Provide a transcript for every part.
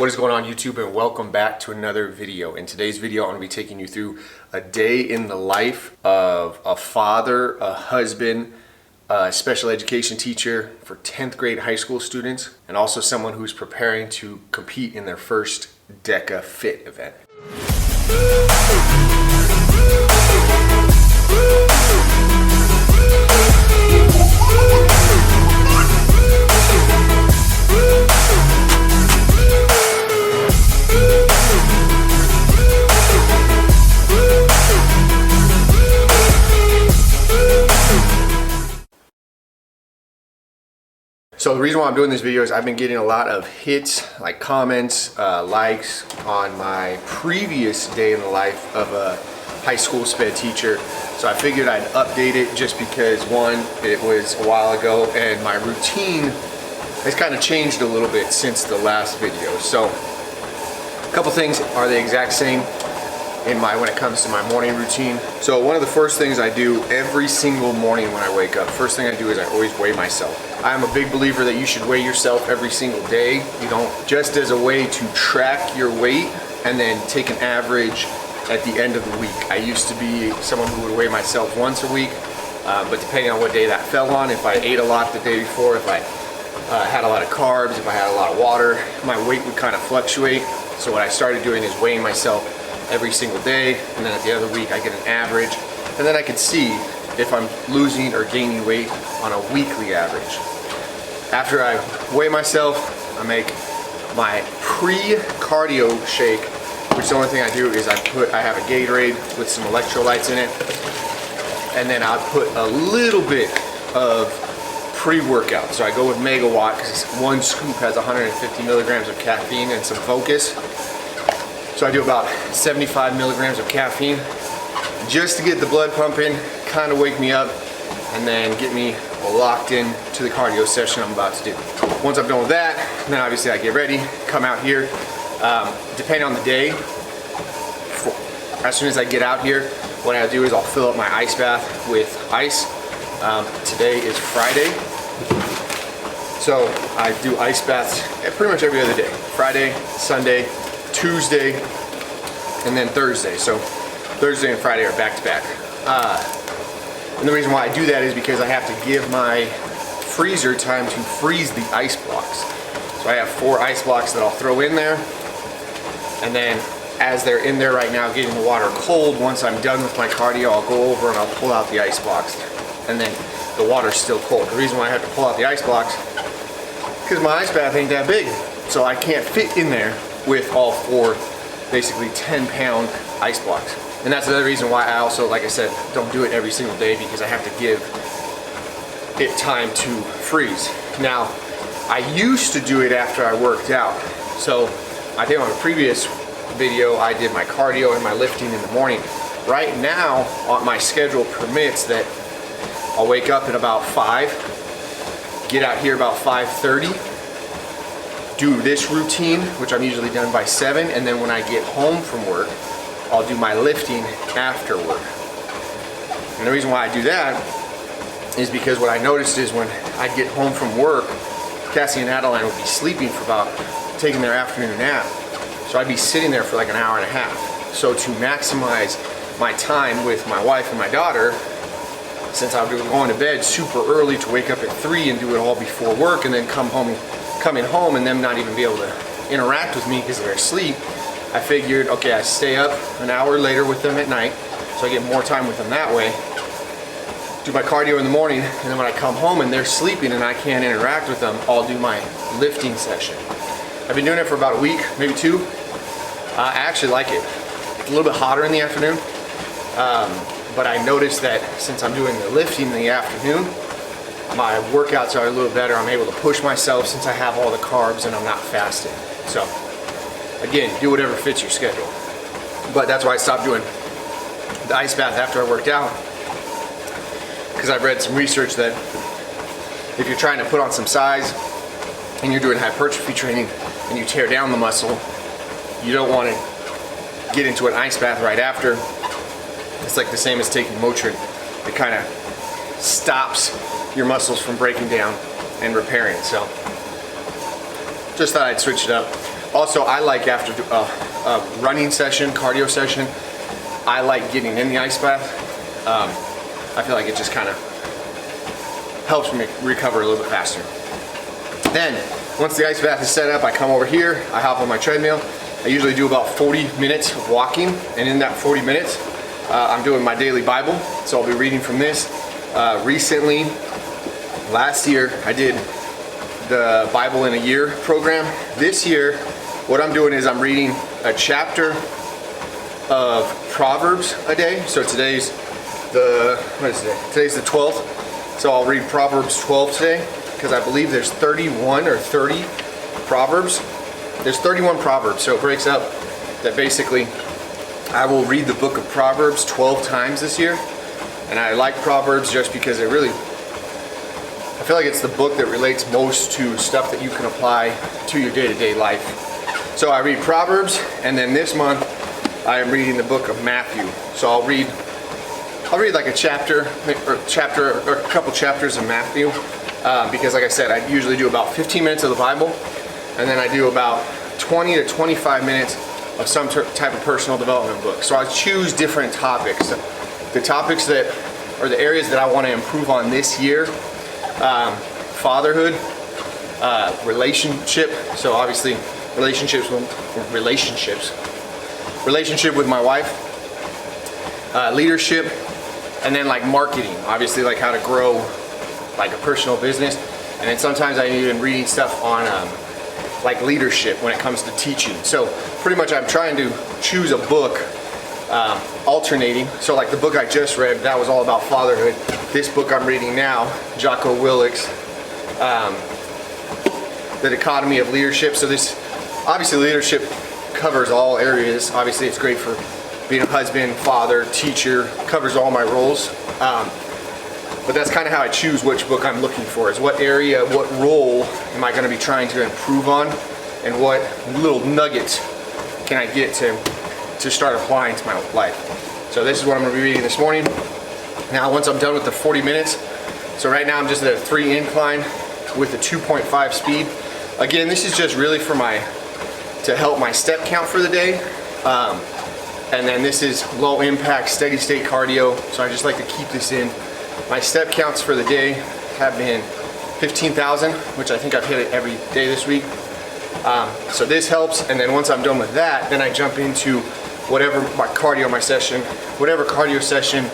What is going on YouTube, and welcome back to another video. In today's video, I'm going to be taking you through a day in the life of a father, a husband, a special education teacher for 10th grade high school students, and also someone who's preparing to compete in their first DECA Fit event. So the reason why I'm doing this video is I've been getting a lot of hits, like comments, likes on my previous day in the life of a high school sped teacher. So I figured I'd update it just because, one, it was a while ago and my routine has kind of changed a little bit since the last video. So a couple things are the exact same when it comes to my morning routine. So one of the first things I do every single morning when I wake up, first thing I do is I always weigh myself. I am a big believer that you should weigh yourself every single day. You don't, just as a way to track your weight and then take an average at the end of the week. I used to be someone who would weigh myself once a week, but depending on what day that fell on, if I ate a lot the day before, if I had a lot of carbs, if I had a lot of water, my weight would kind of fluctuate. So what I started doing is weighing myself every single day, and then at the end of the week I get an average, and then I can see if I'm losing or gaining weight on a weekly average. After I weigh myself, I make my pre-cardio shake, which the only thing I do is I have a Gatorade with some electrolytes in it, and then I'll put a little bit of pre-workout. So I go with Megawatt because one scoop has 150 milligrams of caffeine and some focus. So I do about 75 milligrams of caffeine just to get the blood pumping, kind of wake me up, and then get me locked in to the cardio session I'm about to do. Once I'm done with that, then obviously I get ready, come out here. Depending on the day, as soon as I get out here, what I'll do is I'll fill up my ice bath with ice. Today is Friday, so I do ice baths pretty much every other day. Friday, Sunday, Tuesday, and then Thursday. So Thursday and Friday are back to back. And the reason why I do that is because I have to give my freezer time to freeze the ice blocks. So I have 4 ice blocks that I'll throw in there, and then as they're in there right now getting the water cold, once I'm done with my cardio, I'll go over and I'll pull out the ice blocks, and then the water's still cold. The reason why I have to pull out the ice blocks is because my ice bath ain't that big, so I can't fit in there with all 4 basically 10-pound ice blocks. And that's another reason why I also, like I said, don't do it every single day, because I have to give it time to freeze. Now, I used to do it after I worked out. So I think on a previous video, I did my cardio and my lifting in the morning. Right now, my schedule permits that I'll wake up at about 5, get out here about 5:30, do this routine, which I'm usually done by 7, and then when I get home from work, I'll do my lifting after work. And the reason why I do that is because what I noticed is when I'd get home from work, Cassie and Adeline would be sleeping for taking their afternoon nap. So I'd be sitting there for like an hour and a half. So to maximize my time with my wife and my daughter, since I was going to bed super early to wake up at 3 and do it all before work, and then coming home and them not even be able to interact with me because they're asleep, I figured, okay, I stay up an hour later with them at night, so I get more time with them that way, do my cardio in the morning, and then when I come home and they're sleeping and I can't interact with them, I'll do my lifting session. I've been doing it for about a week, maybe 2. I actually like it. It's a little bit hotter in the afternoon, but I noticed that since I'm doing the lifting in the afternoon, my workouts are a little better. I'm able to push myself since I have all the carbs and I'm not fasting. So again, do whatever fits your schedule. But that's why I stopped doing the ice bath after I worked out, because I've read some research that if you're trying to put on some size and you're doing hypertrophy training and you tear down the muscle, you don't want to get into an ice bath right after. It's like the same as taking Motrin. It kind of stops your muscles from breaking down and repairing. So just thought I'd switch it up. Also, I like after a running session, cardio session, I like getting in the ice bath. I feel like it just kind of helps me recover a little bit faster. Then, once the ice bath is set up, I come over here, I hop on my treadmill. I usually do about 40 minutes of walking, and in that 40 minutes, I'm doing my daily Bible, so I'll be reading from this. Recently, last year, I did the Bible in a Year program. This year, what I'm doing is I'm reading a chapter of Proverbs a day. So today's the, what is today? Today's the 12th. So I'll read Proverbs 12 today, because I believe there's 31 or 30 Proverbs. There's 31 Proverbs, so it breaks up that basically I will read the book of Proverbs 12 times this year. And I like Proverbs just because it really, I feel like it's the book that relates most to stuff that you can apply to your day-to-day life. So I read Proverbs, and then this month I am reading the book of Matthew. So I'll read like a chapter or a couple chapters of Matthew, because like I said, I usually do about 15 minutes of the Bible, and then I do about 20 to 25 minutes of some type of personal development book. So I choose different topics. The topics that are the areas that I want to improve on this year: fatherhood, relationship. So obviously relationship with my wife, leadership, and then like marketing. Obviously, like how to grow like a personal business. And then sometimes I'm even reading stuff on like leadership when it comes to teaching. So pretty much I'm trying to choose a book, alternating. So like the book I just read, that was all about fatherhood. This book I'm reading now, Jocko Willick's, The Dichotomy of Leadership. So this, obviously leadership covers all areas. Obviously it's great for being a husband, father, teacher, covers all my roles. But that's kind of how I choose which book I'm looking for, is what area, what role am I going to be trying to improve on, and what little nuggets can I get to start applying to my life. So this is what I'm going to be reading this morning. Now once I'm done with the 40 minutes, so right now I'm just at a 3 incline with a 2.5 speed. Again, this is just really for to help my step count for the day. And then this is low impact, steady state cardio. So I just like to keep this in. My step counts for the day have been 15,000, which I think I've hit it every day this week. So this helps. And then once I'm done with that, then I jump into whatever my cardio session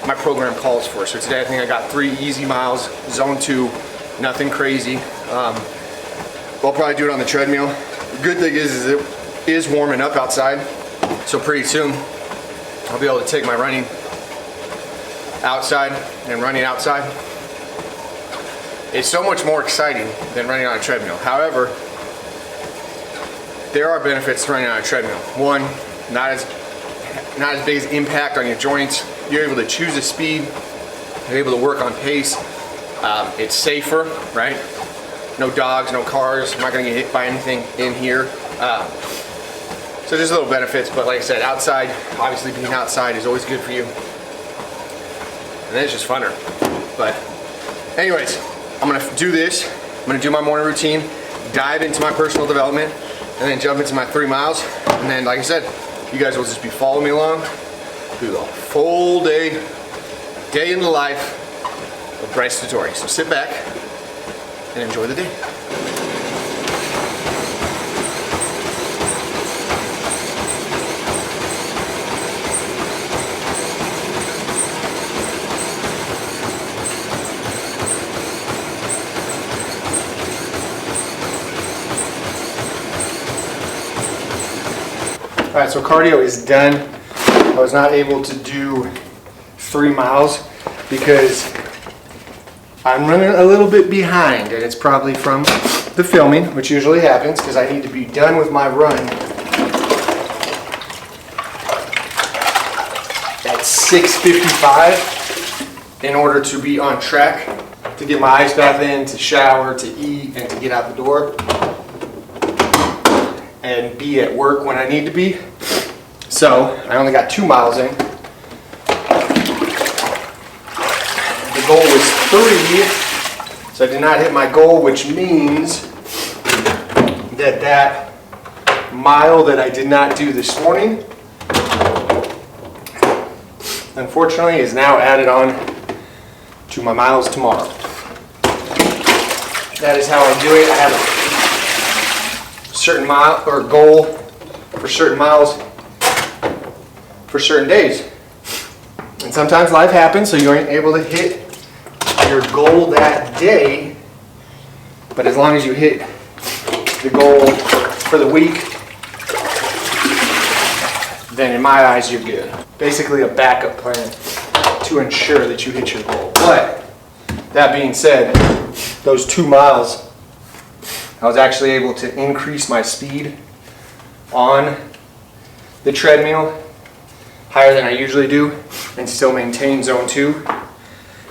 my program calls for. So today I think I got 3 easy miles, zone 2, nothing crazy. We'll probably do it on the treadmill. The good thing is it is warming up outside. So pretty soon I'll be able to take my running outside, and running outside is so much more exciting than running on a treadmill. However, there are benefits to running on a treadmill. One, not as big as impact on your joints. You're able to choose the speed. You're able to work on pace. It's safer, right? No dogs, no cars. I'm not going to get hit by anything in here. So there's little benefits, but like I said, outside, obviously being outside is always good for you. And then it's just funner. But anyways, I'm gonna do this. I'm gonna do my morning routine, dive into my personal development, and then jump into my 3 miles. And then, like I said, you guys will just be following me along through the full day in the life of Bryce Dettorre. So sit back and enjoy the day. All right, so cardio is done. I was not able to do 3 miles because I'm running a little bit behind, and it's probably from the filming, which usually happens because I need to be done with my run at 6:55 in order to be on track to get my ice bath in, to shower, to eat, and to get out the door and be at work when I need to be. So I only got 2 miles in. The goal was 3, so I did not hit my goal, which means that mile that I did not do this morning, unfortunately, is now added on to my miles tomorrow. That is how I do it. I have a certain mile or goal for certain miles for certain days. And sometimes life happens, so you aren't able to hit your goal that day. But as long as you hit the goal for the week, then in my eyes, you're good. Basically a backup plan to ensure that you hit your goal. But that being said, those 2 miles, I was actually able to increase my speed on the treadmill higher than I usually do and still maintain zone 2.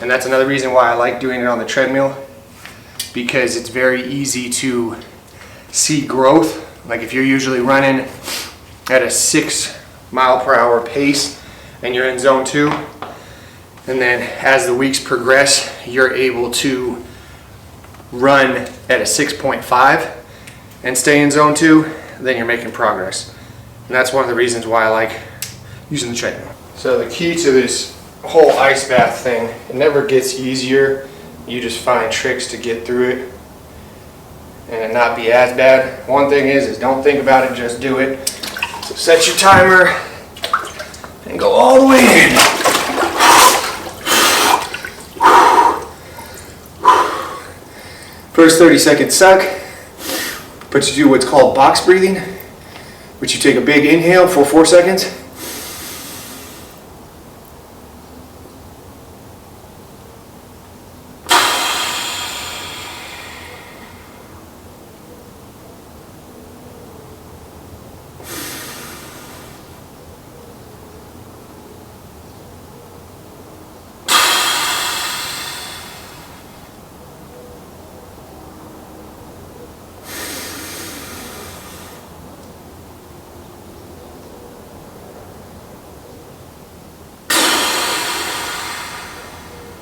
And that's another reason why I like doing it on the treadmill, because it's very easy to see growth. Like if you're usually running at a 6 mile per hour pace and you're in zone 2, and then as the weeks progress, you're able to run at a 6.5 and stay in zone 2, then you're making progress. And that's one of the reasons why I like using the treadmill. So the key to this whole ice bath thing, it never gets easier. You just find tricks to get through it and it not be as bad. One thing is don't think about it, just do it. So set your timer and go all the way in. First 30 seconds suck, but you do what's called box breathing, which you take a big inhale for 4 seconds.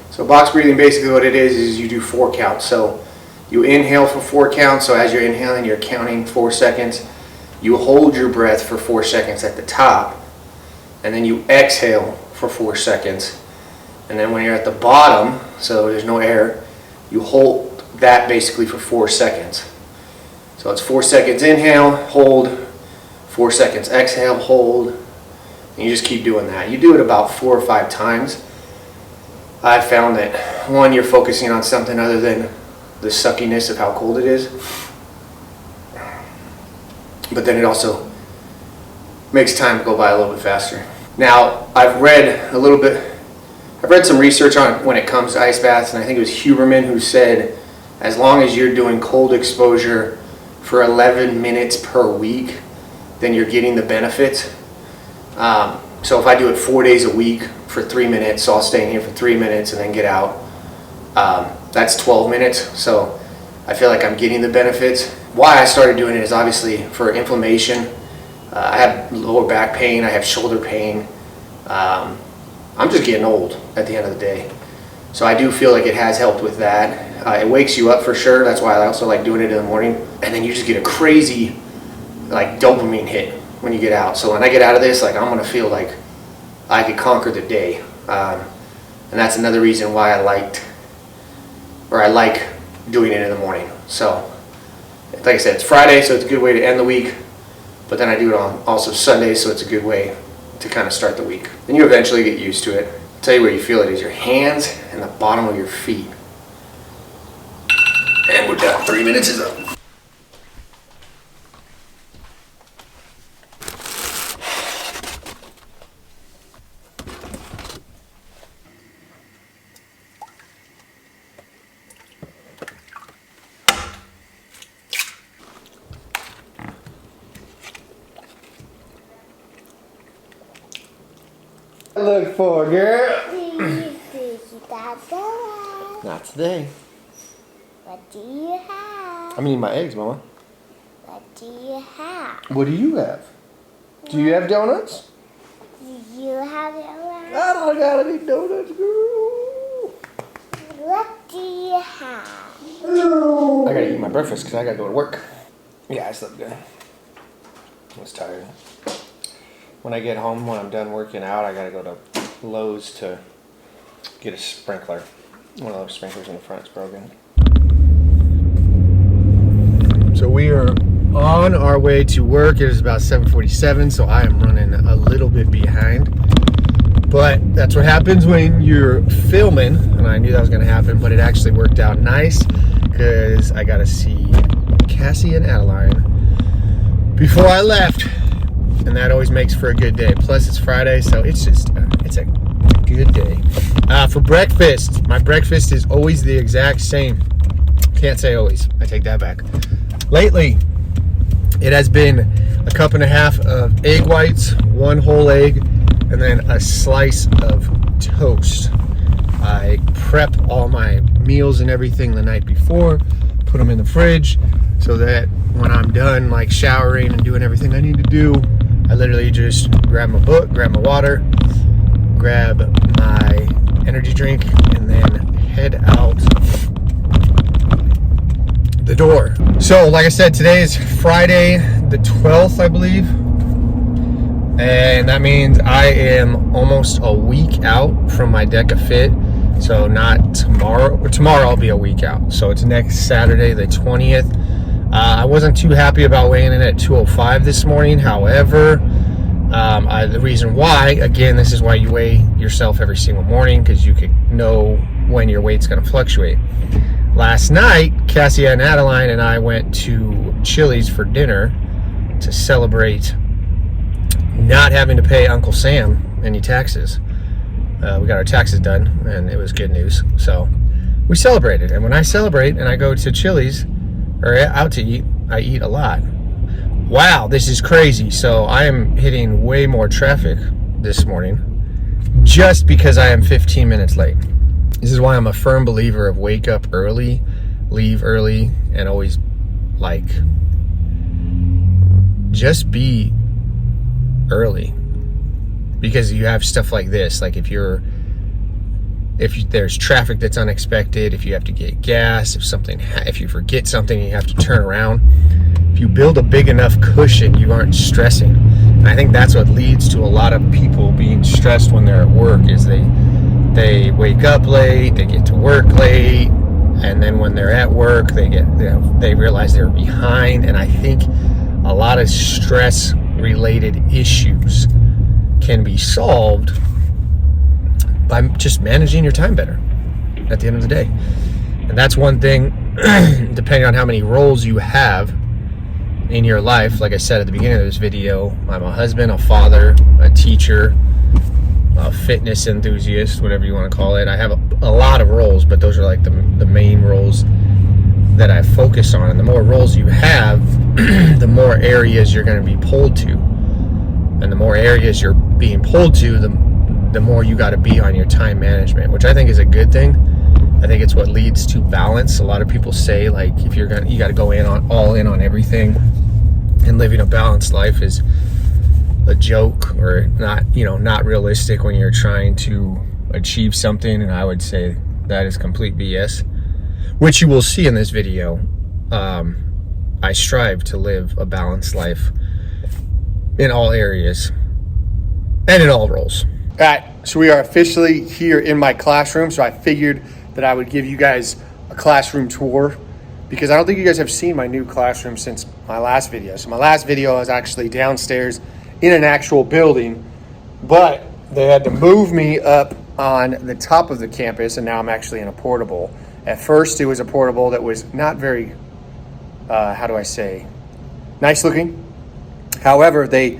So box breathing, basically what it is you do 4 counts. So you inhale for 4 counts. So as you're inhaling, you're counting 4 seconds. You hold your breath for 4 seconds at the top, and then you exhale for 4 seconds. And then when you're at the bottom, so there's no air, you hold that basically for 4 seconds. So it's 4 seconds inhale, hold, 4 seconds exhale, hold, and you just keep doing that. You do it about 4 or 5 times. I found that, one, you're focusing on something other than the suckiness of how cold it is, but then it also makes time go by a little bit faster. Now, I've read some research on when it comes to ice baths, and I think it was Huberman who said as long as you're doing cold exposure for 11 minutes per week, then you're getting the benefits. So if I do it 4 days a week for 3 minutes, so I'll stay in here for 3 minutes and then get out, that's 12 minutes. So I feel like I'm getting the benefits. Why I started doing it is obviously for inflammation. I have lower back pain, I have shoulder pain. I'm just getting old at the end of the day. So I do feel like it has helped with that. It wakes you up for sure. That's why I also like doing it in the morning. And then you just get a crazy like dopamine hit when you get out. So when I get out of this, like I'm gonna feel like I could conquer the day. And that's another reason why I like doing it in the morning. So like I said, it's Friday, so it's a good way to end the week. But then I do it on also Sunday, so it's a good way to kind of start the week. Then you eventually get used to it. I'll tell you where you feel it is your hands and the bottom of your feet. And we're done. 3 minutes is up. Look for, girl. Not today. What do you have? I'm eating my eggs, Mama. What do you have? What do you have? Do you have donuts? Do you have donuts? I don't got any donuts, girl. What do you have? I gotta eat my breakfast because I gotta go to work. Yeah, I slept good. I was tired. When I get home, when I'm done working out, I gotta go to Lowe's to get a sprinkler. One of those sprinklers in the front is broken. So we are on our way to work. It is about 7:47, so I am running a little bit behind. But that's what happens when you're filming, and I knew that was gonna happen, but it actually worked out nice because I got to see Cassie and Adeline before I left, and that always makes for a good day. Plus it's Friday, so it's just it's a good day. For breakfast, my breakfast is always the exact same. Can't say always, I take that back. Lately it has been a cup and a half of egg whites, 1 whole egg, and then a slice of toast. I prep all my meals and everything the night before, put them in the fridge so that when I'm done like showering and doing everything I need to do, I literally just grab my book, grab my water, grab my energy drink, and then head out the door. So like I said, today is Friday the 12th, I believe. And that means I am almost a week out from my DECA fit. So not tomorrow, but tomorrow I'll be a week out. So it's next Saturday, the 20th. I wasn't too happy about weighing in at 205 this morning. However, the reason why, again, this is why you weigh yourself every single morning, because you can know when your weight's going to fluctuate. Last night, Cassie and Adeline and I went to Chili's for dinner to celebrate not having to pay Uncle Sam any taxes. We got our taxes done, and it was good news. So we celebrated. And when I celebrate and I go to Chili's or out to eat, I eat a lot. Wow, this is crazy. So I am hitting way more traffic this morning just because I am 15 minutes late. This is why I'm a firm believer of wake up early, leave early, and always like just be early. Because you have stuff like this, like if there's traffic that's unexpected, if you have to get gas, if you forget something, you have to turn around. If you build a big enough cushion, you aren't stressing. And I think that's what leads to a lot of people being stressed when they're at work, is they wake up late, they get to work late, and then when they're at work, they realize they're behind. And I think a lot of stress related issues can be solved by just managing your time better at the end of the day. And that's one thing, depending on how many roles you have in your life. Like I said at the beginning of this video, I'm a husband, a father, a teacher, a fitness enthusiast, whatever you want to call it. I have a lot of roles, but those are like the main roles that I focus on. And the more roles you have, the more areas you're going to be pulled to. And the more areas you're being pulled to, the more you got to be on your time management, which I think is a good thing. I think it's what leads to balance. A lot of people say, like, if you got to go all in on everything, and living a balanced life is a joke or not realistic when you're trying to achieve something. And I would say that is complete BS, which you will see in this video. I strive to live a balanced life in all areas and in all roles. All right, so we are officially here in my classroom. So I figured that I would give you guys a classroom tour, because I don't think you guys have seen my new classroom since my last video. So my last video was actually downstairs in an actual building, but they had to move me up on the top of the campus, and now I'm actually in a portable. At first, it was a portable that was not very, nice looking. However, they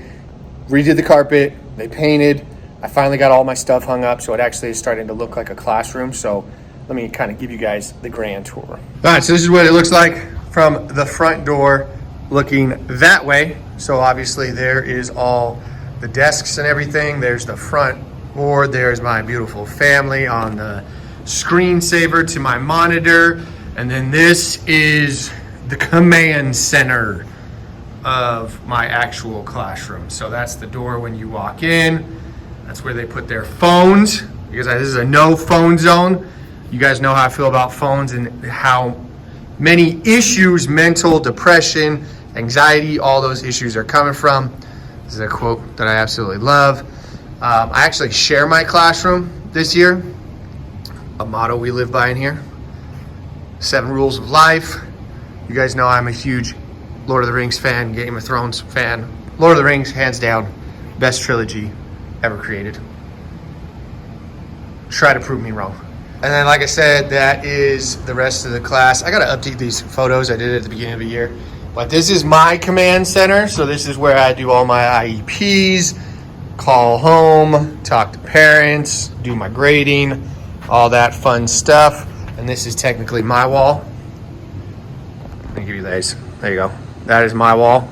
redid the carpet, they painted. I finally got all my stuff hung up, so it actually is starting to look like a classroom. So let me kind of give you guys the grand tour. All right, so this is what it looks like from the front door looking that way. So obviously there is all the desks and everything. There's the front board. There's my beautiful family on the screensaver to my monitor. And then this is the command center of my actual classroom. So that's the door when you walk in. That's where they put their phones, because this is a no phone zone. You guys know how I feel about phones and how many issues, mental depression anxiety, all those issues are coming from. This is a quote that I absolutely love. I actually share my classroom this year. A motto we live by in here. 7 rules of life. You guys know I'm a huge Lord of the Rings fan, Game of Thrones fan. Lord of the Rings, hands down, best trilogy ever created. Try to prove me wrong. And then, like I said, that is the rest of the class. I gotta update these photos I did at the beginning of the year. But this is my command center. So this is where I do all my IEPs, call home, talk to parents, do my grading, all that fun stuff. And this is technically my wall. Let me give you these. There you go. That is my wall.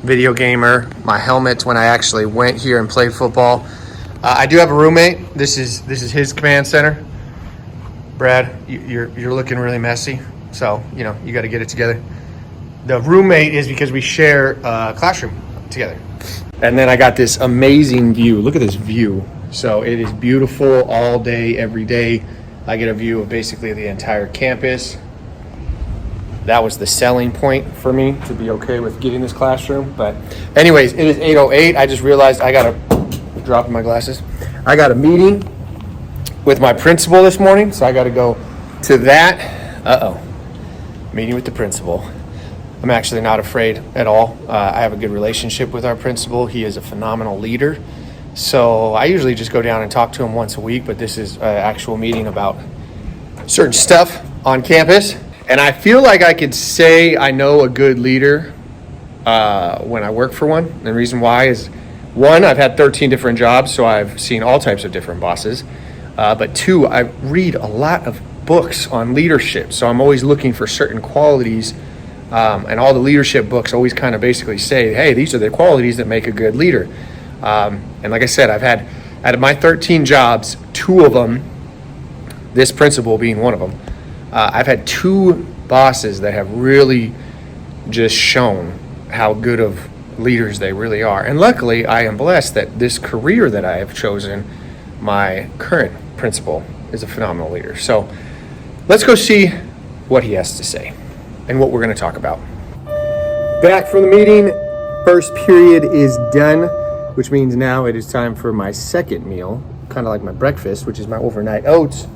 Video gamer. My helmet when I actually went here and played football. I do have a roommate. This is his command center. Brad, you're looking really messy. So, you know, you got to get it together. The roommate is because we share a classroom together. And then I got this amazing view. Look at this view. So it is beautiful all day, every day. I get a view of basically the entire campus. That was the selling point for me to be okay with getting this classroom. But anyways, it is 8:08. I just realized I got to drop my glasses. I got a meeting with my principal this morning, so I got to go to that. Meeting with the principal. I'm actually not afraid at all. I have a good relationship with our principal. He is a phenomenal leader. So I usually just go down and talk to him once a week, but this is an actual meeting about certain stuff on campus. And I feel like I could say I know a good leader when I work for one. And the reason why is, 1, I've had 13 different jobs, so I've seen all types of different bosses. But 2, I read a lot of books on leadership. So I'm always looking for certain qualities. And all the leadership books always kind of basically say, hey, these are the qualities that make a good leader. And like I said, I've had, out of my 13 jobs, 2 of them, this principal being one of them, I've had 2 bosses that have really just shown how good of leaders they really are. And luckily, I am blessed that this career that I have chosen, my current principal is a phenomenal leader. So let's go see what he has to say and what we're going to talk about. Back from the meeting, first period is done, which means now it is time for my second meal, kind of like my breakfast, which is my overnight oats.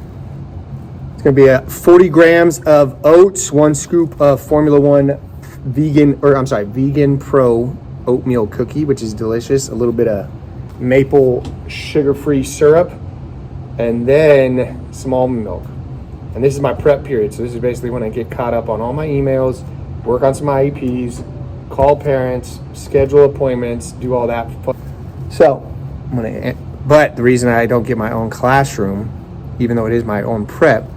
It's going to be 40 grams of oats, 1 scoop of Formula 1 vegan pro oatmeal cookie, which is delicious, a little bit of maple sugar-free syrup, and then some almond milk. And this is my prep period, so this is basically when I get caught up on all my emails, work on some IEPs, call parents, schedule appointments, do all that. So, but the reason I don't get my own classroom, even though it is my own prep,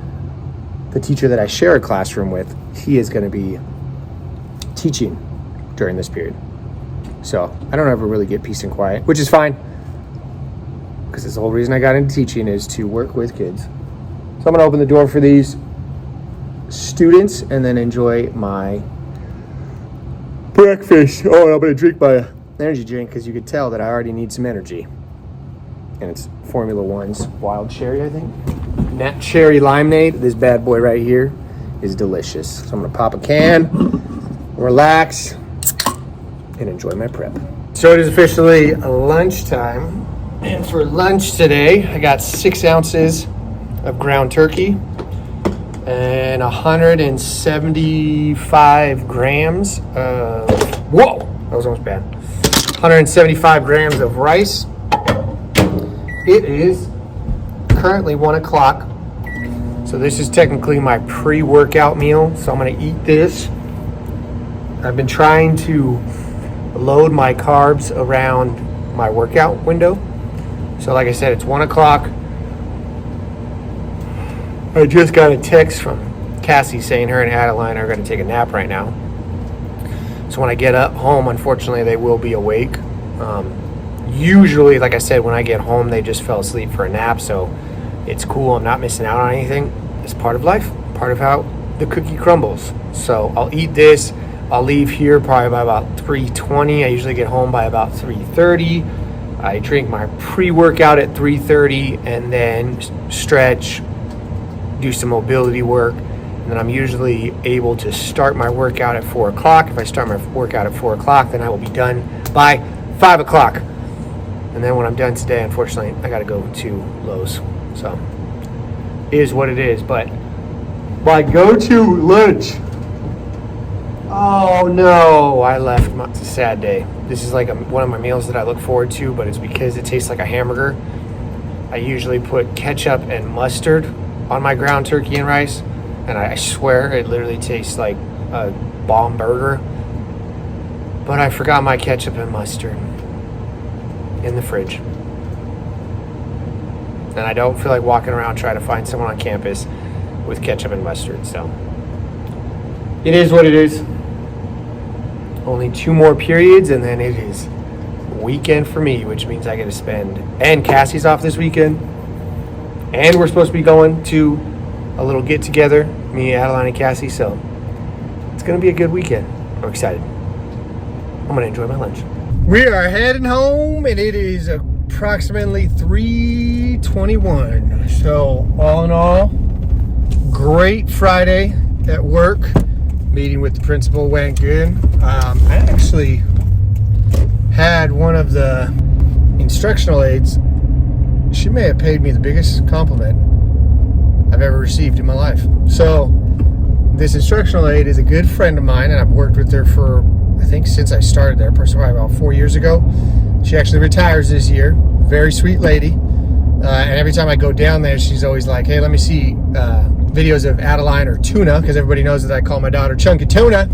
the teacher that I share a classroom with, he is going to be teaching during this period. So I don't ever really get peace and quiet, which is fine, because that's the whole reason I got into teaching, is to work with kids. So I'm going to open the door for these students and then enjoy my breakfast. Oh, and I'm going to drink my energy drink because you could tell that I already need some energy. And it's Formula 1's Wild Cherry, I think. Nat Cherry Limeade. This bad boy right here is delicious. So I'm going to pop a can, relax, and enjoy my prep. So it is officially lunchtime. And for lunch today, I got 6 ounces of ground turkey and 175 grams of, whoa, that was almost bad. 175 grams of rice. It is currently 1 o'clock. So this is technically my pre-workout meal. So I'm gonna eat this. I've been trying to load my carbs around my workout window. So like I said, it's 1 o'clock. I just got a text from Cassie saying her and Adeline are going to take a nap right now. So when I get up home, unfortunately, they will be awake. Usually, like I said, when I get home, they just fell asleep for a nap. So it's cool. I'm not missing out on anything. It's part of life, part of how the cookie crumbles. So I'll eat this. I'll leave here probably by about 3:20. I usually get home by about 3:30. I drink my pre-workout at 3:30 and then stretch, do some mobility work, And then I'm usually able to start my workout at 4 o'clock. If I start my workout at 4 o'clock, then I will be done by 5 o'clock. And then when I'm done today, unfortunately, I got to go to Lowe's. So, it is what it is. But my go-to lunch. Oh no, I left. It's a sad day. This is like one of my meals that I look forward to, but it's because it tastes like a hamburger. I usually put ketchup and mustard on my ground turkey and rice, and I swear it literally tastes like a bomb burger. But I forgot my ketchup and mustard in the fridge. And I don't feel like walking around trying to find someone on campus with ketchup and mustard, so it is what it is. Only 2 more periods, and then it is weekend for me, which means I get to spend, and Cassie's off this weekend, and we're supposed to be going to a little get together, me, Adeline, and Cassie, so it's going to be a good weekend. I'm excited. I'm going to enjoy my lunch. We are heading home, and it is approximately 3:21. So all in all, great Friday at work. Meeting with the principal went good. I actually had one of the instructional aides. She may have paid me the biggest compliment I've ever received in my life. So this instructional aide is a good friend of mine, and I've worked with her for, I think, since I started there, probably about 4 years ago. She actually retires this year. Very sweet lady. And every time I go down there, she's always like, hey, let me see videos of Adeline or Tuna, because everybody knows that I call my daughter Chunky Tuna.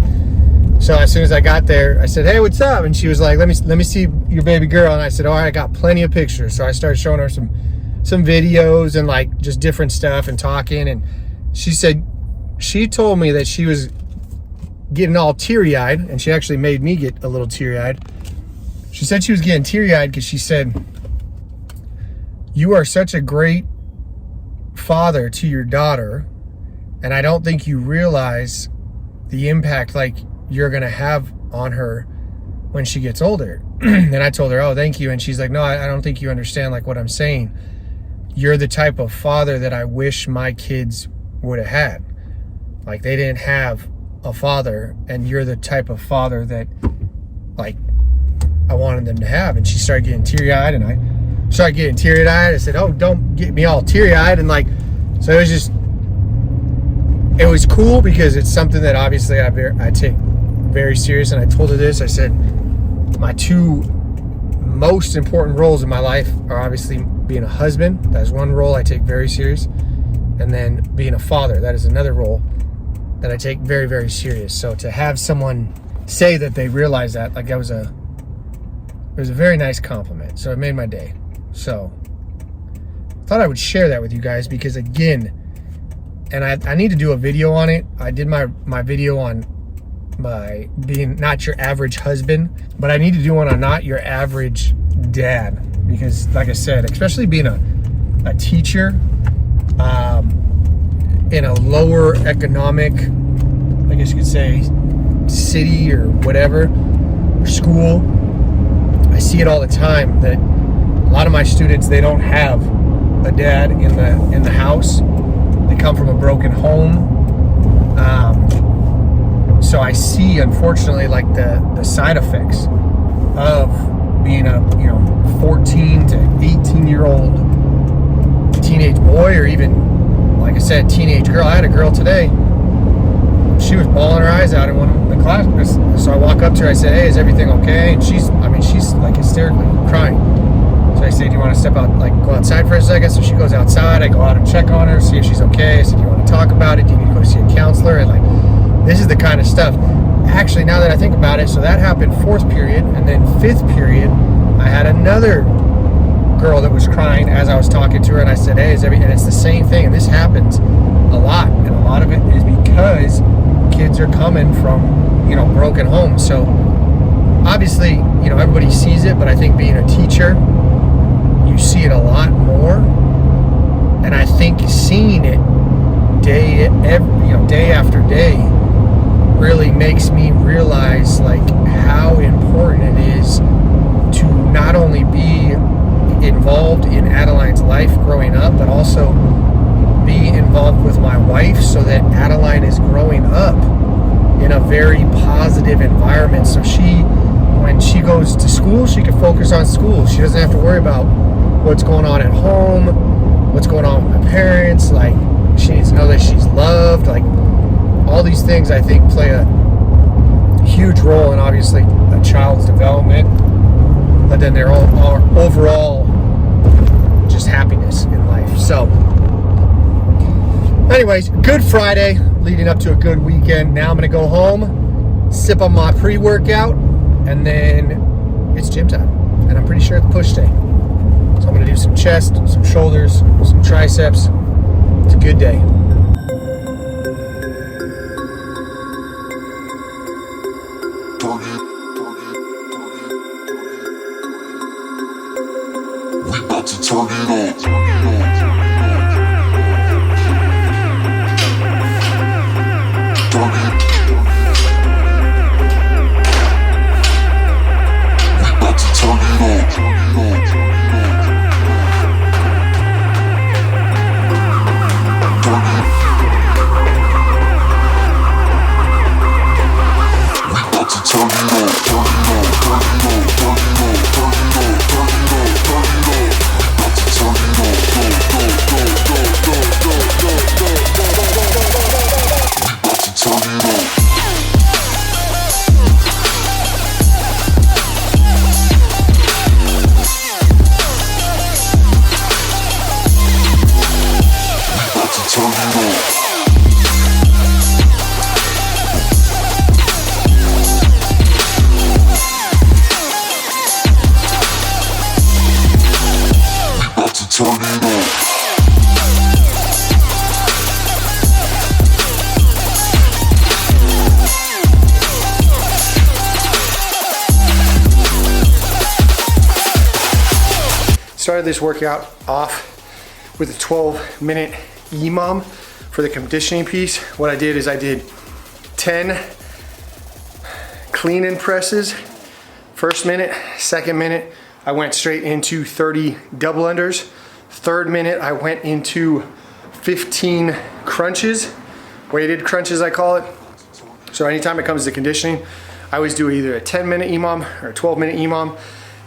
So as soon as I got there, I said, hey, what's up? And she was like, let me see your baby girl. And I said, all right, I got plenty of pictures. So I started showing her some videos and like just different stuff and talking. And she said, she told me that she was getting all teary-eyed, and she actually made me get a little teary-eyed. She said she was getting teary-eyed because she said, you are such a great father to your daughter, and I don't think you realize the impact like you're gonna have on her when she gets older. And I told her, oh, thank you. And she's like, no, I don't think you understand like what I'm saying. You're the type of father that I wish my kids would have had. Like, they didn't have a father, and you're the type of father that like I wanted them to have. And she started getting teary-eyed, and I started getting teary-eyed. I said, oh, don't get me all teary-eyed. And like, so it was just, it was cool because it's something that obviously I take very serious. And I told her this, I said, my 2 most important roles in my life are obviously being a husband. That is one role I take very serious. And then being a father, that is another role that I take very, very serious. So to have someone say that they realize that, like, it was a very nice compliment. So it made my day. So I thought I would share that with you guys because, again, and I need to do a video on it. I did my video on my being not your average husband, but I need to do one on not your average dad, because like I said, especially being a teacher in a lower economic, I guess you could say, city or whatever, or school, I see it all the time that a lot of my students, they don't have a dad in the house. They come from a broken home. So I see, unfortunately, like the side effects of being a 14 to 18-year-old teenage boy, or even, like I said, teenage girl. I had a girl today. She was bawling her eyes out in one of the classes. So I walk up to her. I said, hey, is everything okay? And she's like hysterically crying. So I said, do you want to step out, like go outside for a second? So she goes outside. I go out and check on her, see if she's okay. I said, do you want to talk about it? Do you need to go see a counselor? And like, this is the kind of stuff. Actually, now that I think about it, so that happened 4th period, and then 5th period, I had another girl that was crying as I was talking to her, and I said, hey, and it's the same thing, and this happens a lot, and a lot of it is because kids are coming from, broken homes. So obviously, everybody sees it, but I think being a teacher, you see it a lot more, and I think seeing it day after day really makes me realize like how important it is to not only be involved in Adeline's life growing up, but also be involved involved with my wife so that Adeline is growing up in a very positive environment. So when she goes to school, she can focus on school. She doesn't have to worry about what's going on at home, what's going on with my parents. Like, she needs to know that she's loved. Like, all these things I think play a huge role in obviously a child's development, but then their overall just happiness in life. So anyways, good Friday leading up to a good weekend. Now I'm gonna go home, sip on my pre-workout, and then it's gym time, and I'm pretty sure it's push day. So I'm gonna do some chest, some shoulders, some triceps. It's a good day. We about to turn it on. Started this workout off with a 12-minute EMOM for the conditioning piece. What I did is I did 10 clean and presses first minute. Second minute I went straight into 30 double unders. Third minute I went into 15 crunches, weighted crunches I call it. So anytime it comes to conditioning, I always do either a 10-minute EMOM or a 12-minute EMOM,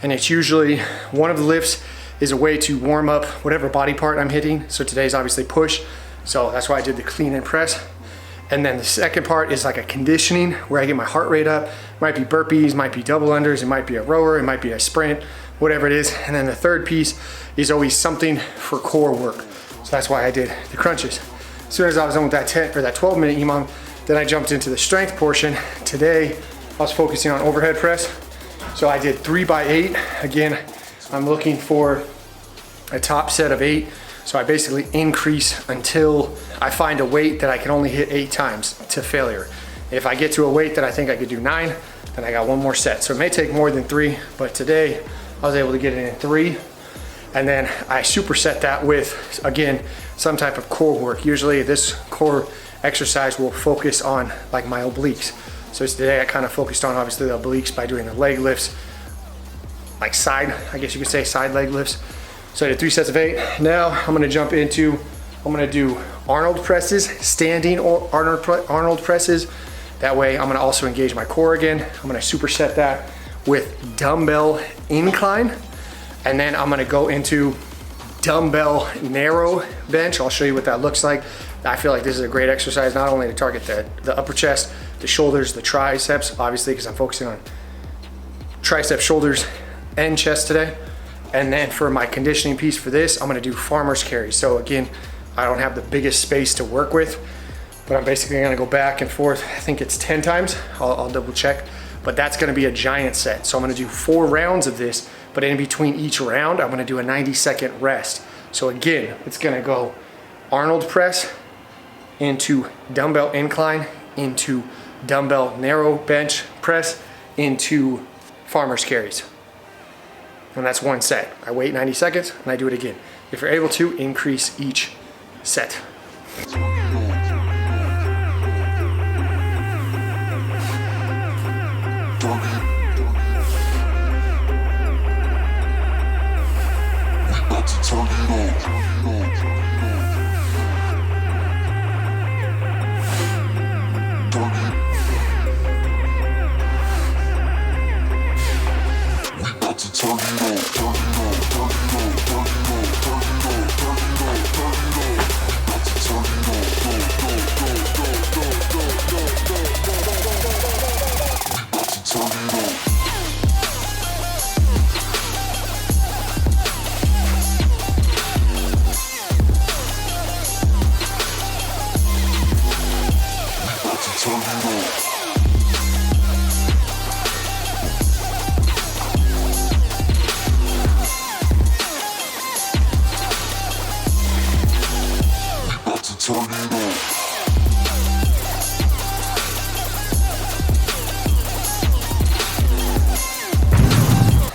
and it's usually one of the lifts is a way to warm up whatever body part I'm hitting. So today's obviously push, so that's why I did the clean and press. And then the second part is like a conditioning where I get my heart rate up. Might be burpees, might be double unders, it might be a rower, it might be a sprint, whatever it is. And then the third piece is always something for core work. So that's why I did the crunches. As soon as I was done with that 12-minute EMOM, then I jumped into the strength portion. Today, I was focusing on overhead press. So I did 3x8. Again, I'm looking for a top set of 8. So I basically increase until I find a weight that I can only hit 8 times to failure. If I get to a weight that I think I could do 9, then I got one more set. So it may take more than 3, but today I was able to get it in 3. And then I superset that with, again, some type of core work. Usually this core exercise will focus on like my obliques. So today I kind of focused on obviously the obliques by doing the leg lifts, like side, I guess you could say side leg lifts. So I did 3 sets of 8. Now I'm gonna jump into, I'm gonna do Arnold presses, standing Arnold presses. That way I'm gonna also engage my core again. I'm gonna superset that with dumbbell incline. And then I'm gonna go into dumbbell narrow bench. I'll show you what that looks like. I feel like this is a great exercise, not only to target the upper chest, the shoulders, the triceps, obviously because I'm focusing on triceps, shoulders, and chest today. And then for my conditioning piece for this, I'm gonna do farmer's carry. So again, I don't have the biggest space to work with, but I'm basically gonna go back and forth. I think it's 10 times, I'll double check, but that's gonna be a giant set. So I'm gonna do 4 rounds of this, but in between each round, I'm gonna do a 90-second rest. So again, it's gonna go Arnold press into dumbbell incline, into dumbbell narrow bench press, into farmer's carries. And that's one set. I wait 90 seconds and I do it again. If you're able to, increase each set.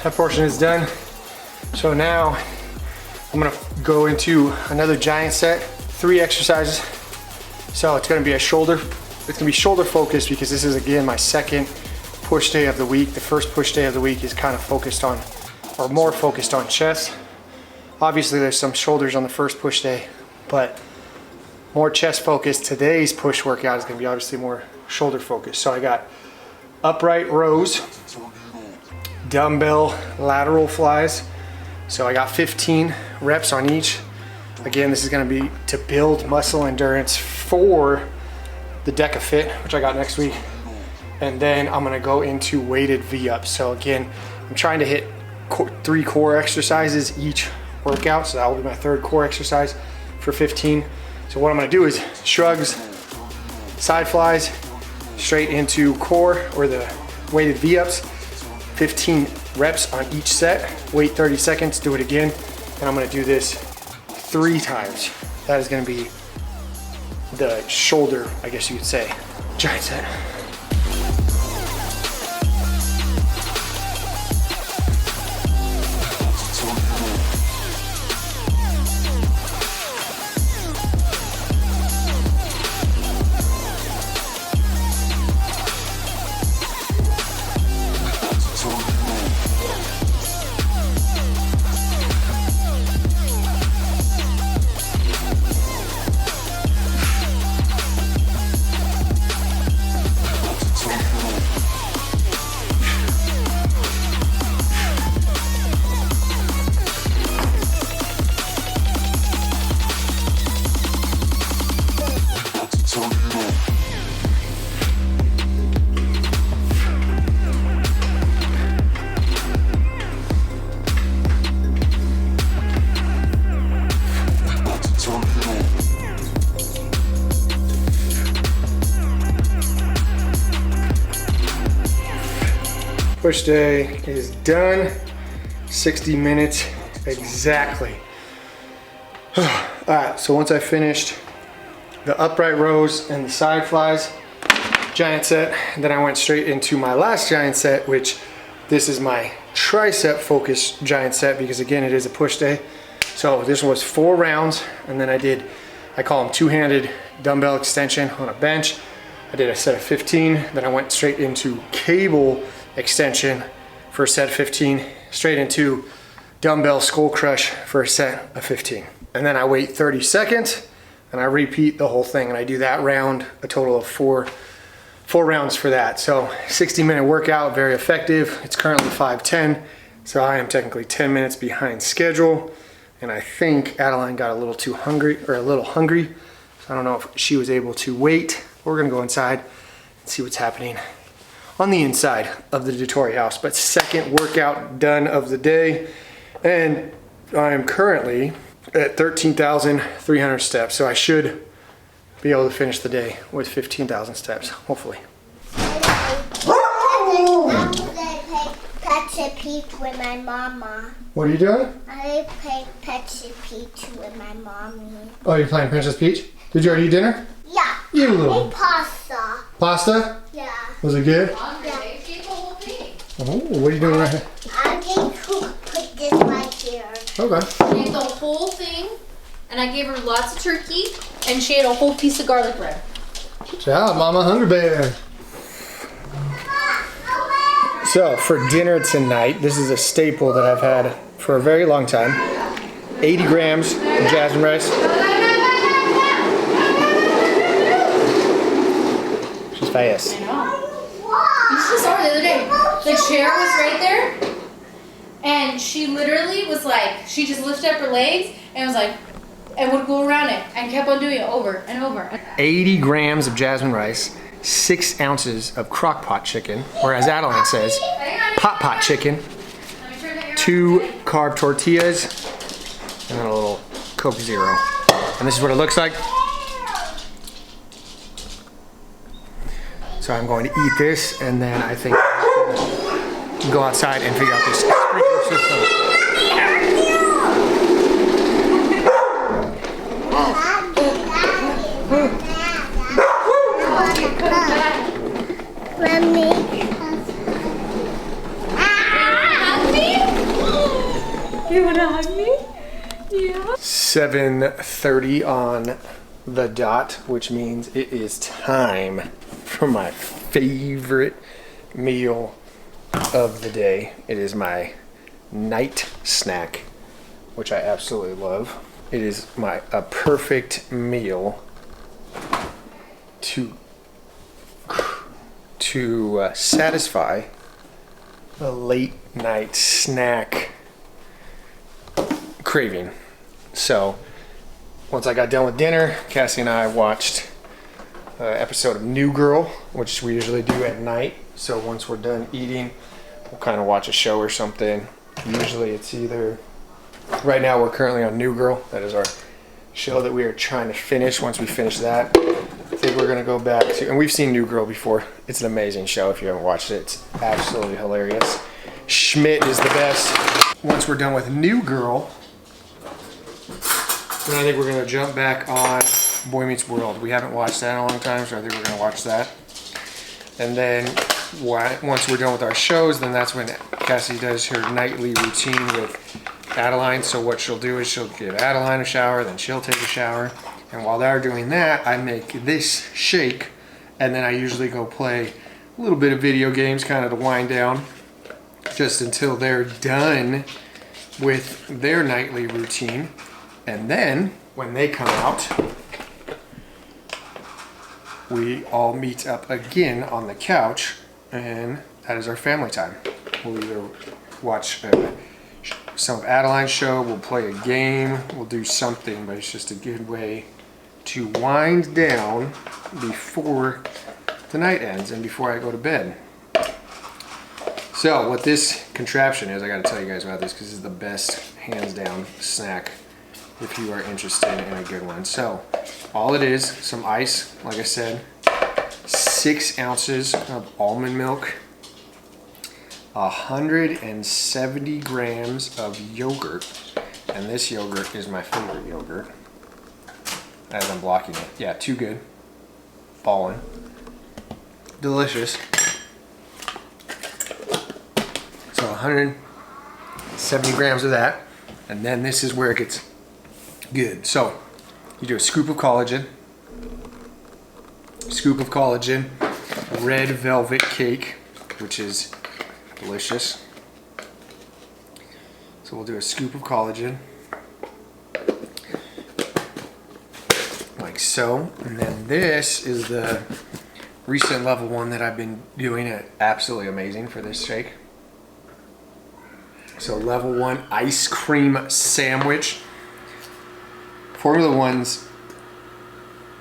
That portion is done. So now I'm gonna go into another giant set, 3 exercises. So it's gonna be it's gonna be shoulder focused because this is again my second push day of the week. The first push day of the week is kind of focused on, or more focused on chest. Obviously there's some shoulders on the first push day, but more chest focused. Today's push workout is gonna be obviously more shoulder focused. So I got upright rows, dumbbell lateral flies. So I got 15 reps on each. Again, this is gonna be to build muscle endurance for the Deca Fit, which I got next week. And then I'm gonna go into weighted V-ups. So again, I'm trying to hit 3 core exercises each workout. So that will be my 3rd core exercise for 15. So what I'm gonna do is shrugs, side flies, straight into core or the weighted V-ups. 15 reps on each set, wait 30 seconds, do it again, and I'm gonna do this 3 times. That is gonna be the shoulder, I guess you could say, giant set. Push day is done. 60 minutes exactly. All right, so once I finished the upright rows and the side flies, giant set, and then I went straight into my last giant set, which this is my tricep focused giant set because again, it is a push day. So this was 4 rounds, and then I call them two-handed dumbbell extension on a bench. I did a set of 15, then I went straight into cable extension for a set of 15, straight into dumbbell skull crush for a set of 15. And then I wait 30 seconds and I repeat the whole thing, and I do that round, a total of four rounds for that. So 60-minute workout, very effective. It's currently 5:10, so I am technically 10 minutes behind schedule. And I think Adeline got a little hungry. So I don't know if she was able to wait. We're gonna go inside and see what's happening on the inside of the Dettorre house. But second workout done of the day, and I am currently at 13,300 steps. So I should be able to finish the day with 15,000 steps, hopefully. I play Petsy Peach with my mama. What are you doing? I play Petsy Peach with my mommy. Oh, you're playing Princess Peach? Did you already eat dinner? Yeah. You I little made pasta. pasta? Yeah. Was it good? Yeah. Oh, what are you doing right here? I'm going to put this right here. Okay. She ate the whole thing, and I gave her lots of turkey, and she ate a whole piece of garlic bread. Good job, Mama Hungry Bear. So for dinner tonight, this is a staple that I've had for a very long time. 80 grams of jasmine rice. She's fast. I know. You just saw her the other day. The chair was right there, And she literally was like, she just lifted up her legs and was like, and would go around it and kept on doing it over and over. 80 grams of jasmine rice, 6 ounces of crock pot chicken, or as Adeline says, pot chicken, 2 carb tortillas, and then a little Coke Zero. And this is what it looks like. So I'm going to eat this, and then I think I'm gonna go outside and figure out this sprinkler system. You wanna hug me? Yeah. 7:30 on the dot, which means it is time for my favorite meal of the day. It is my night snack, which I absolutely love. It is a perfect meal to satisfy a late night snack craving. So once I got done with dinner, Cassie and I watched an episode of New Girl, which we usually do at night. So once we're done eating, we'll kind of watch a show or something. Usually it's either, right now we're currently on New Girl. That is our show that we are trying to finish. Once we finish that, I think we're going to go back to, and we've seen New Girl before. It's an amazing show if you haven't watched it. It's absolutely hilarious. Schmidt is the best. Once we're done with New Girl, then I think we're going to jump back on Boy Meets World. We haven't watched that in a long time, so I think we're going to watch that. And then once we're done with our shows, then that's when Cassie does her nightly routine with Adeline. So what she'll do is she'll give Adeline a shower, then she'll take a shower. And while they're doing that, I make this shake, and then I usually go play a little bit of video games kind of to wind down, just until they're done with their nightly routine. And then when they come out, we all meet up again on the couch, and that is our family time. We'll either watch some of Adeline's show, we'll play a game, we'll do something, but it's just a good way to wind down before the night ends and before I go to bed. So what this contraption is, I gotta tell you guys about this because this is the best, hands down, snack if you are interested in a good one. So all it is, some ice, like I said, 6 ounces of almond milk, 170 grams of yogurt, and this yogurt is my favorite yogurt. As I'm blocking it. Yeah, too good. Fallen. Delicious. So 170 grams of that. And then this is where it gets good. So you do a scoop of collagen, red velvet cake, which is delicious. So we'll do a scoop of collagen, like so. And then this is the recent level 1 that I've been doing. It absolutely amazing for this shake. So level 1 ice cream sandwich. Formula One's,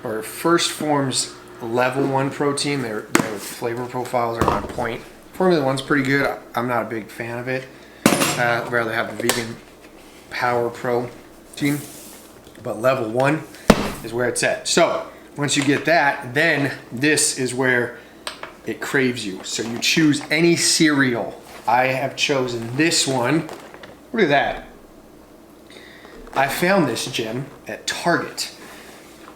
or First Form's level 1 protein, their flavor profiles are on point. Formula One's pretty good. I'm not a big fan of it. I'd rather have the vegan power protein, but level 1 is where it's at. So once you get that, then this is where it craves you. So you choose any cereal. I have chosen this one. Look at that. I found this gem at Target.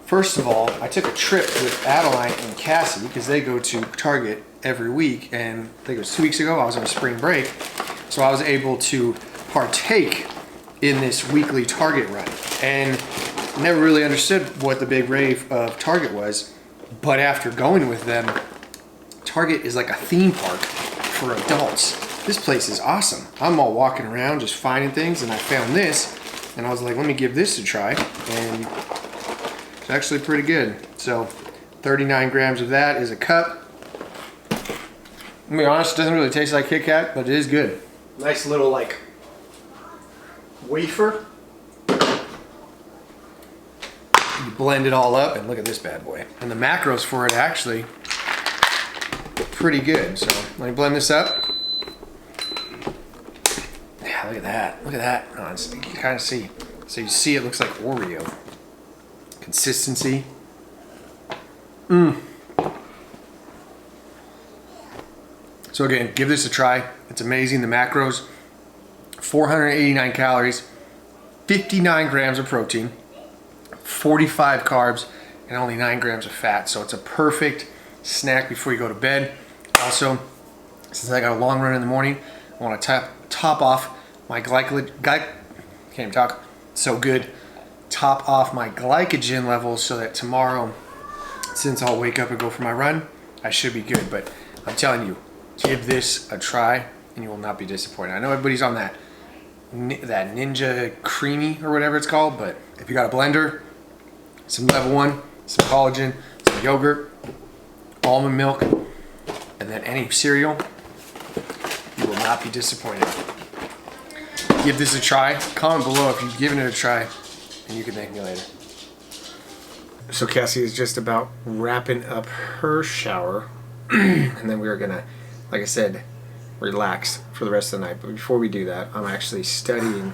First of all, I took a trip with Adeline and Cassie because they go to Target every week, and I think it was 2 weeks ago, I was on spring break, so I was able to partake in this weekly Target run, and never really understood what the big rave of Target was, but after going with them, Target is like a theme park for adults. This place is awesome. I'm all walking around just finding things, and I found this, and I was like, let me give this a try, and it's actually pretty good. So 39 grams of that is a cup. I'll be honest, it doesn't really taste like Kit Kat, but it is good. Nice little like wafer. You blend it all up, and look at this bad boy. And the macros for it actually look pretty good. So let me blend this up. Yeah, look at that. Look at that. Oh, you can kind of see. So you see it looks like Oreo. Consistency. So again, give this a try. It's amazing. The macros, 489 calories, 59 grams of protein, 45 carbs, and only 9 grams of fat. So it's a perfect snack before you go to bed. Also, since I got a long run in the morning, I want to top off my can't even talk. So good. Top off my glycogen levels so that tomorrow, since I'll wake up and go for my run, I should be good. But I'm telling you, give this a try and you will not be disappointed. I know everybody's on that Ninja Creamy or whatever it's called, but if you got a blender, some level 1, some collagen, some yogurt, almond milk, and then any cereal, you will not be disappointed. Give this a try. Comment below if you've given it a try, and you can thank me later. So Cassie is just about wrapping up her shower, and then we're gonna, like I said, relax for the rest of the night. But before we do that, I'm actually studying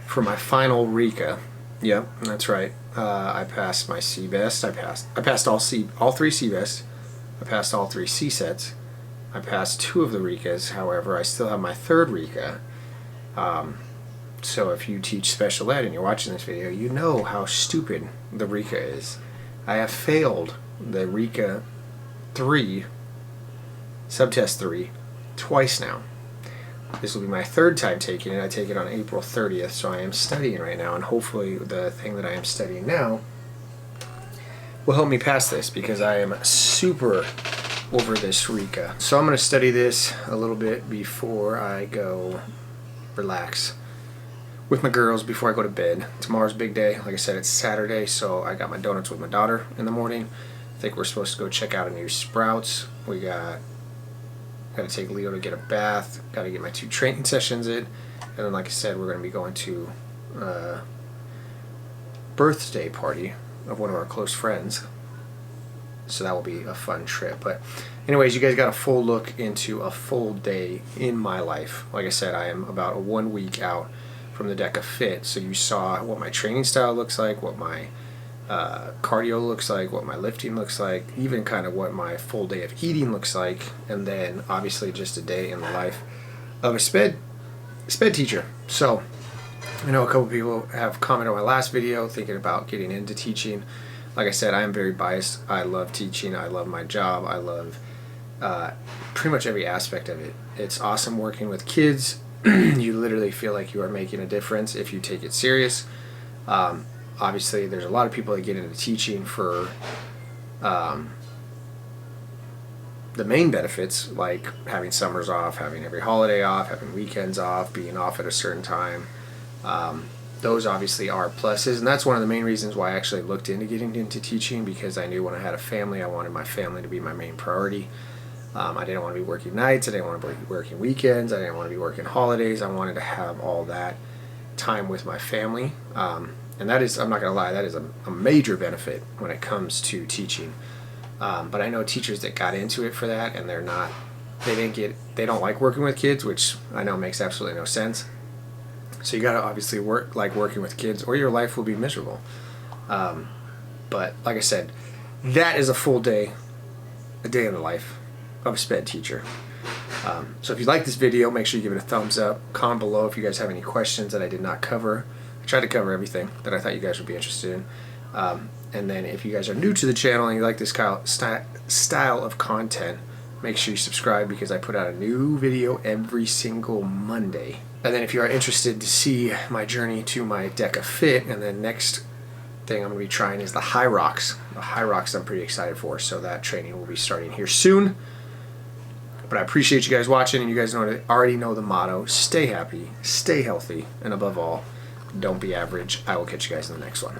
for my final RECA. Yep, that's right. I passed my C-Best. I passed all 3 C-Bests. I passed all 3 C-Sets. I passed 2 of the RECAs. However, I still have my 3rd RECA. So if you teach special ed and you're watching this video, you know how stupid the RECA is. I have failed the RECA 3, subtest 3, twice now. This will be my 3rd time taking it. I take it on April 30th, so I am studying right now, and hopefully the thing that I am studying now will help me pass this, because I am super over this RECA. So I'm going to study this a little bit before I go relax with my girls before I go to bed. Tomorrow's a big day. Like I said, it's Saturday, so I got my donuts with my daughter in the morning. I think we're supposed to go check out a new Sprouts. We got to take Leo to get a bath. Got to get my 2 training sessions in. And then, like I said, we're going to be going to a birthday party of one of our close friends. So that will be a fun trip. But anyways, you guys got a full look into a full day in my life. Like I said, I am about 1 week out from the Deca Fit. So you saw what my training style looks like, what my cardio looks like, what my lifting looks like, even kind of what my full day of eating looks like, and then obviously just a day in the life of a sped teacher. So I know a couple people have commented on my last video thinking about getting into teaching. Like I said, I am very biased. I love teaching. I love my job. I love pretty much every aspect of it. It's awesome working with kids. You literally feel like you are making a difference if you take it serious. Obviously, there's a lot of people that get into teaching for the main benefits, like having summers off, having every holiday off, having weekends off, being off at a certain time. Those obviously are pluses, and that's one of the main reasons why I actually looked into getting into teaching, because I knew when I had a family, I wanted my family to be my main priority. I didn't want to be working nights, I didn't want to be working weekends, I didn't want to be working holidays. I wanted to have all that time with my family. And that is, I'm not going to lie, that is a major benefit when it comes to teaching. But I know teachers that got into it for that, and they don't like working with kids, which I know makes absolutely no sense. So you got to obviously like working with kids, or your life will be miserable. But like I said, that is a full day, a day in the life of a sped teacher. So if you like this video, make sure you give it a thumbs up. Comment below if you guys have any questions that I did not cover. I tried to cover everything that I thought you guys would be interested in. And then if you guys are new to the channel and you like this style of content, make sure you subscribe, because I put out a new video every single Monday. And then if you are interested to see my journey to my Deca Fit, and then next thing I'm going to be trying is the High Rocks. The High Rocks I'm pretty excited for, so that training will be starting here soon. But I appreciate you guys watching, and you guys already know the motto: stay happy, stay healthy, and above all, don't be average. I will catch you guys in the next one.